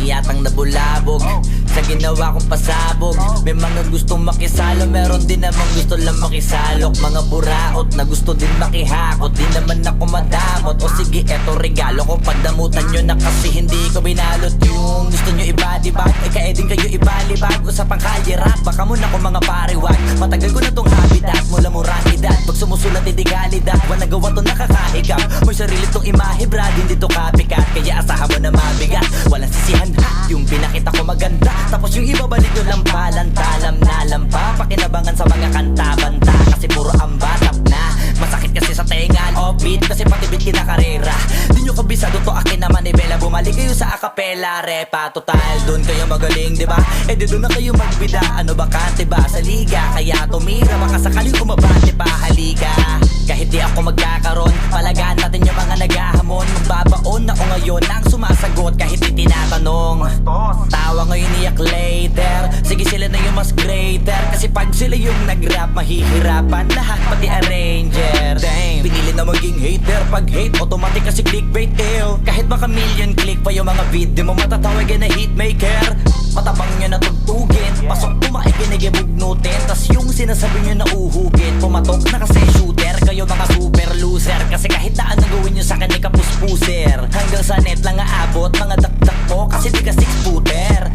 marami yatang nabulabog sa ginawa kong pasabog. May mga gustong makisalo, meron din namang gusto lang makisalok. Mga buraot na gusto din makihakot, di naman ako madamot. O sige, eto regalo ko, pagdamutan nyo na kasi hindi ko binalot. Yung gusto nyo ibadibag, ay kaya din kayo ibalibag. Usapang kalye rap, baka muna ko mga pariwag. Matagal ko na tong habitat, mula murang edad. Pag sumusulat hindi kalidad, walang gawa to nakakahigap. May sarili tong imahe brad, hindi to copycat. Kaya asahan mo na mabigat, walang sisihan ha. Yung pinakita ko maganda, tapos yung ibabalik nyo lang palantalam na lampa. Pakinabangan sa mga kanta-banta, kasi puro ambatap na. Masakit kasi sa tenga, offbeat, kasi pati beat kinakarera. Di nyo kabisado to, akin naman ni Bella. Bumalik kayo sa acapella, repa. Total, dun kayo magaling, diba? Eh di dun na kayo magbida. Ano bakante ba sa liga? Kaya tumira, baka sakaling umabante pa, halika. Kahit di ako magkakaroon, palagaan natin yung mga naghahamon. Magbabaon ako ngayon ang sumasagot kahit di tinatanong. Tawa ngayon iyak later, sige sila na yung mas greater. Kasi pag sila yung nag-rap, mahihirapan lahat pati arranger. Damn, pinili na maging hater. Pag hate, automatic kasi clickbait ew. Kahit baka million click pa yung mga video mo, matatawagin na hitmaker. Matabang nyo na tugtugin, pasok pumakikinig ibugnutin. Tas yung sinasabi nyo na uhugin, pumatok na kasi shooter. Kayo mga super loser, kasi kahit na anong gawin nyo sa akin ay kapuspuser. Hanggang sa net lang aabot, mga dakdak ko kasi di ka 6-footer.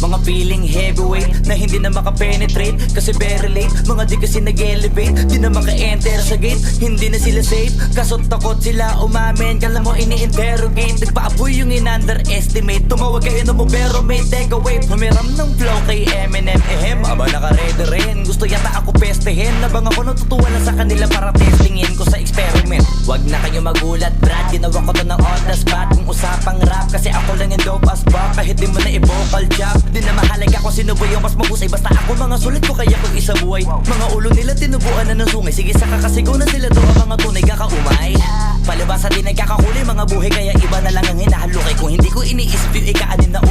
Mga feeling heavyweight na hindi na makapenetrate kasi very late. Mga di kasi nag-elevate, di na maka-enter sa gate. Hindi na sila safe, kaso takot sila umamin. Kala mo ini-interrogate, nagpaapoy yung in-underestimate. Tumawag kayo na mo pero may take away. Humiram ng flow kay Eminem, aba naka-ready rin. Gusto yata ako pestehin, nabang ako natutuwa lang sa kanila para testingin ko sa experiment. Wag na kayo magulat brad, ginawa ko to ng on the spot. Kung usapang rap, kasi ako lang yung dope as fuck. Kahit di mo na i-vocal job, di na mahalaga kung sino ba yung mas mahusay. Basta ako mga sulit ko kaya kung isa buhay. Mga ulo nila tinubuan na ng sungay, sige saka kasigaw na sila doon ang mga tunay kakaumay. Palibasa din nagkakakuli mga buhay, kaya iba na lang ang hinahalukay. Kung hindi ko iniisip yung ikaanin na